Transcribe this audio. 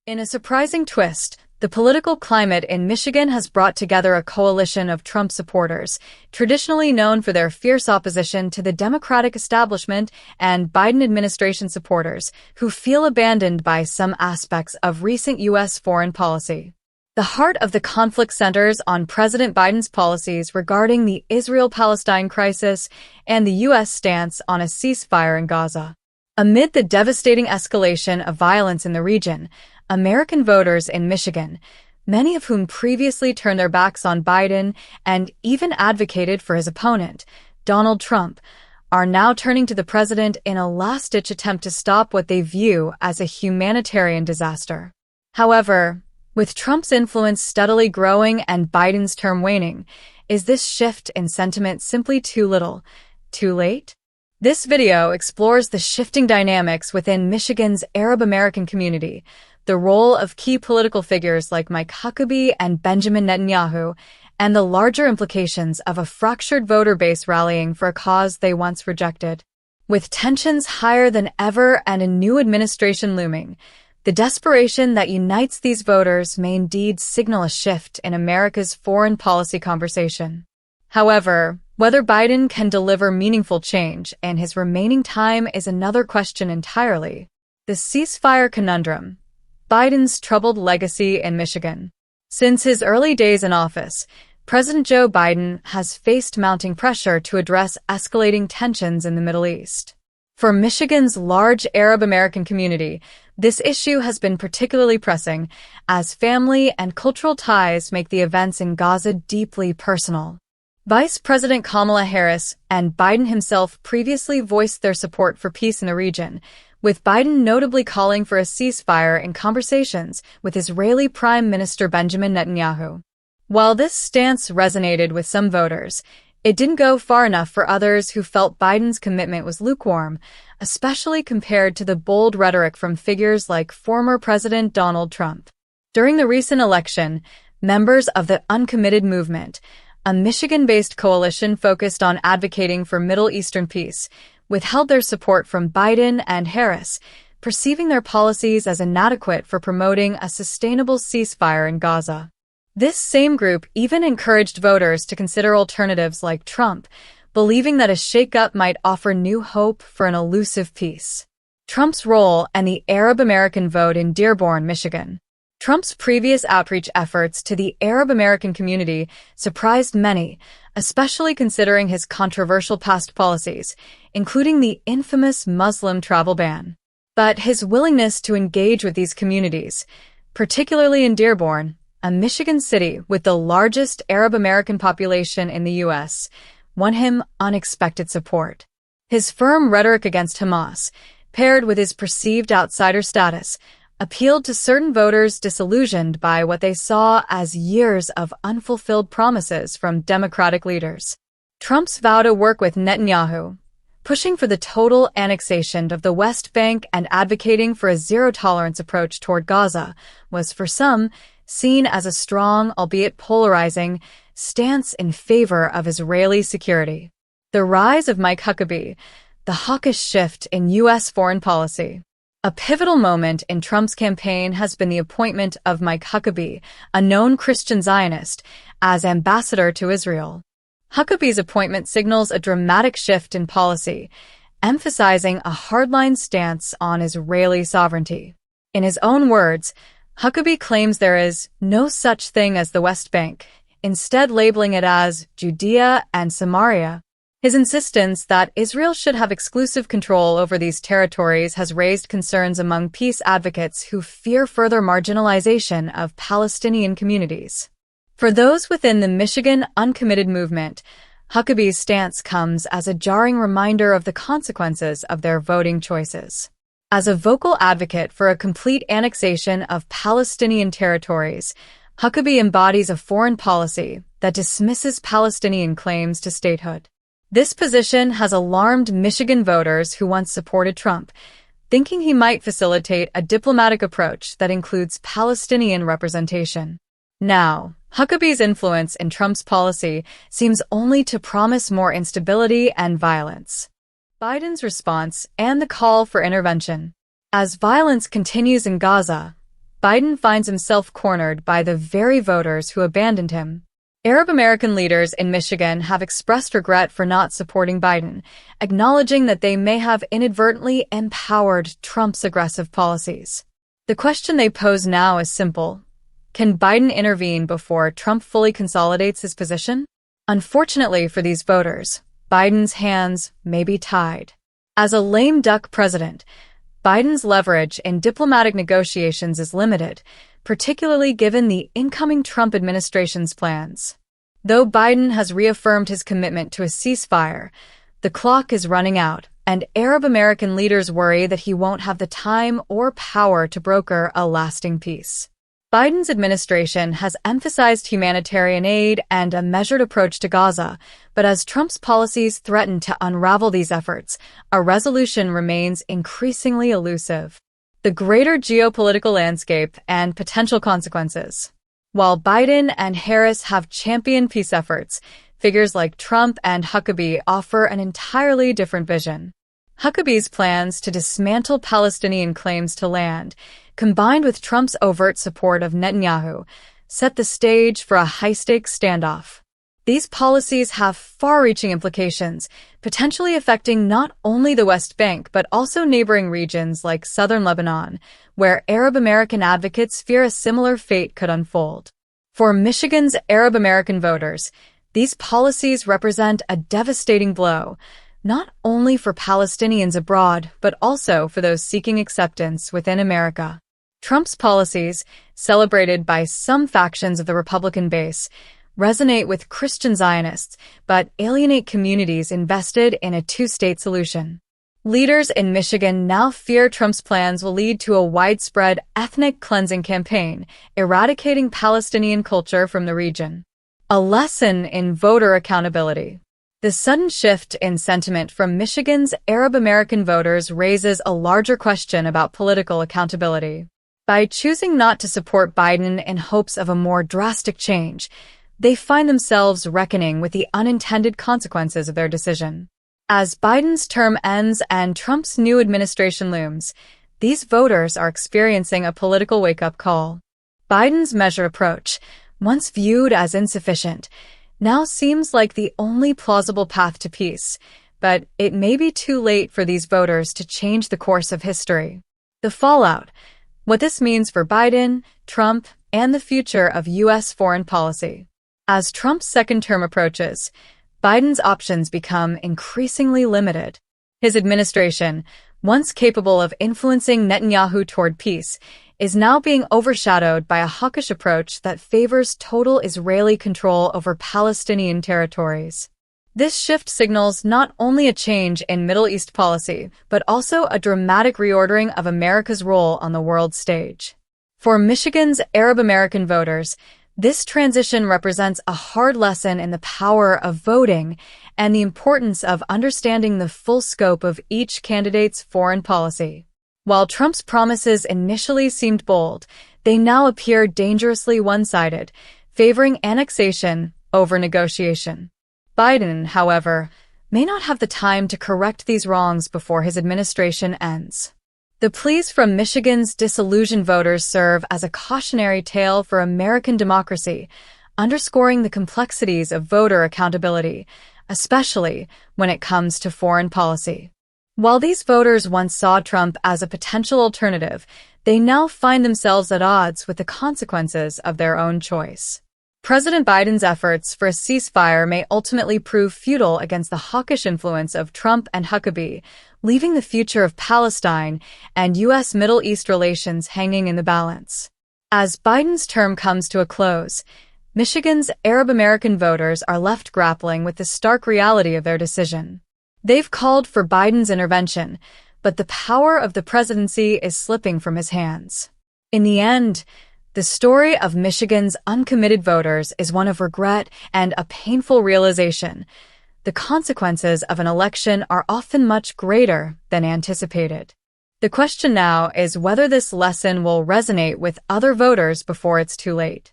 In a surprising twist, the political climate in Michigan has brought together a coalition of Trump supporters, traditionally known for their fierce opposition to the Democratic establishment, and Biden administration supporters, who feel abandoned by some aspects of recent U.S. foreign policy. The heart of the conflict centers on President Biden's policies regarding the Israel-Palestine crisis and the U.S. stance on a ceasefire in Gaza. Amid the devastating escalation of violence in the region, American voters in Michigan, many of whom previously turned their backs on Biden and even advocated for his opponent, Donald Trump, are now turning to the president in a last-ditch attempt to stop what they view as a humanitarian disaster. However, with Trump's influence steadily growing and Biden's term waning, is this shift in sentiment simply too little, too late? This video explores the shifting dynamics within Michigan's Arab American community, the role of key political figures like Mike Huckabee and Benjamin Netanyahu, and the larger implications of a fractured voter base rallying for a cause they once rejected. With tensions higher than ever and a new administration looming, the desperation that unites these voters may indeed signal a shift in America's foreign policy conversation. However, whether Biden can deliver meaningful change in his remaining time is another question entirely. The ceasefire conundrum. Biden's troubled legacy in Michigan. Since his early days in office, President Joe Biden has faced mounting pressure to address escalating tensions in the Middle East. For Michigan's large Arab American community, this issue has been particularly pressing, as family and cultural ties make the events in Gaza deeply personal. Vice President Kamala Harris and Biden himself previously voiced their support for peace in the region, with Biden notably calling for a ceasefire in conversations with Israeli Prime Minister Benjamin Netanyahu. While this stance resonated with some voters, it didn't go far enough for others who felt Biden's commitment was lukewarm, especially compared to the bold rhetoric from figures like former President Donald Trump. During the recent election, members of the Uncommitted Movement, a Michigan-based coalition focused on advocating for Middle Eastern peace, withheld their support from Biden and Harris, perceiving their policies as inadequate for promoting a sustainable ceasefire in Gaza. This same group even encouraged voters to consider alternatives like Trump, believing that a shakeup might offer new hope for an elusive peace. Trump's role and the Arab American vote in Dearborn, Michigan. Trump's previous outreach efforts to the Arab American community surprised many, especially considering his controversial past policies, including the infamous Muslim travel ban. But his willingness to engage with these communities, particularly in Dearborn, a Michigan city with the largest Arab American population in the U.S., won him unexpected support. His firm rhetoric against Hamas, paired with his perceived outsider status, appealed to certain voters disillusioned by what they saw as years of unfulfilled promises from Democratic leaders. Trump's vow to work with Netanyahu, pushing for the total annexation of the West Bank and advocating for a zero-tolerance approach toward Gaza, was for some seen as a strong, albeit polarizing, stance in favor of Israeli security. The rise of Mike Huckabee, the hawkish shift in U.S. foreign policy. A pivotal moment in Trump's campaign has been the appointment of Mike Huckabee, a known Christian Zionist, as ambassador to Israel. Huckabee's appointment signals a dramatic shift in policy, emphasizing a hardline stance on Israeli sovereignty. In his own words, Huckabee claims there is no such thing as the West Bank, instead labeling it as Judea and Samaria. His insistence that Israel should have exclusive control over these territories has raised concerns among peace advocates who fear further marginalization of Palestinian communities. For those within the Michigan Uncommitted Movement, Huckabee's stance comes as a jarring reminder of the consequences of their voting choices. As a vocal advocate for a complete annexation of Palestinian territories, Huckabee embodies a foreign policy that dismisses Palestinian claims to statehood. This position has alarmed Michigan voters who once supported Trump, thinking he might facilitate a diplomatic approach that includes Palestinian representation. Now, Huckabee's influence in Trump's policy seems only to promise more instability and violence. Biden's response and the call for intervention. As violence continues in Gaza, Biden finds himself cornered by the very voters who abandoned him. Arab American leaders in Michigan have expressed regret for not supporting Biden, acknowledging that they may have inadvertently empowered Trump's aggressive policies. The question they pose now is simple. Can Biden intervene before Trump fully consolidates his position? Unfortunately for these voters, Biden's hands may be tied. As a lame duck president, Biden's leverage in diplomatic negotiations is limited, particularly given the incoming Trump administration's plans. Though Biden has reaffirmed his commitment to a ceasefire, the clock is running out, and Arab American leaders worry that he won't have the time or power to broker a lasting peace. Biden's administration has emphasized humanitarian aid and a measured approach to Gaza, but as Trump's policies threaten to unravel these efforts, a resolution remains increasingly elusive. The greater geopolitical landscape and potential consequences. While Biden and Harris have championed peace efforts, figures like Trump and Huckabee offer an entirely different vision. Huckabee's plans to dismantle Palestinian claims to land, combined with Trump's overt support of Netanyahu, set the stage for a high-stakes standoff. These policies have far-reaching implications, potentially affecting not only the West Bank but also neighboring regions like southern Lebanon, where Arab American advocates fear a similar fate could unfold. For Michigan's Arab American voters, these policies represent a devastating blow, not only for Palestinians abroad but also for those seeking acceptance within America. Trump's policies, celebrated by some factions of the Republican base, resonate with Christian Zionists, but alienate communities invested in a two-state solution. Leaders in Michigan now fear Trump's plans will lead to a widespread ethnic cleansing campaign, eradicating Palestinian culture from the region. A lesson in voter accountability. The sudden shift in sentiment from Michigan's Arab American voters raises a larger question about political accountability. By choosing not to support Biden in hopes of a more drastic change, they find themselves reckoning with the unintended consequences of their decision. As Biden's term ends and Trump's new administration looms, these voters are experiencing a political wake-up call. Biden's measured approach, once viewed as insufficient, now seems like the only plausible path to peace, but it may be too late for these voters to change the course of history. The fallout, what this means for Biden, Trump, and the future of U.S. foreign policy. As Trump's second term approaches, Biden's options become increasingly limited. His administration, once capable of influencing Netanyahu toward peace, is now being overshadowed by a hawkish approach that favors total Israeli control over Palestinian territories. This shift signals not only a change in Middle East policy, but also a dramatic reordering of America's role on the world stage. For Michigan's Arab American voters, this transition represents a hard lesson in the power of voting and the importance of understanding the full scope of each candidate's foreign policy. While Trump's promises initially seemed bold, they now appear dangerously one-sided, favoring annexation over negotiation. Biden, however, may not have the time to correct these wrongs before his administration ends. The pleas from Michigan's disillusioned voters serve as a cautionary tale for American democracy, underscoring the complexities of voter accountability, especially when it comes to foreign policy. While these voters once saw Trump as a potential alternative, they now find themselves at odds with the consequences of their own choice. President Biden's efforts for a ceasefire may ultimately prove futile against the hawkish influence of Trump and Huckabee, leaving the future of Palestine and U.S. Middle East relations hanging in the balance. As Biden's term comes to a close, Michigan's Arab American voters are left grappling with the stark reality of their decision. They've called for Biden's intervention, but the power of the presidency is slipping from his hands. In the end, the story of Michigan's uncommitted voters is one of regret and a painful realization. The consequences of an election are often much greater than anticipated. The question now is whether this lesson will resonate with other voters before it's too late.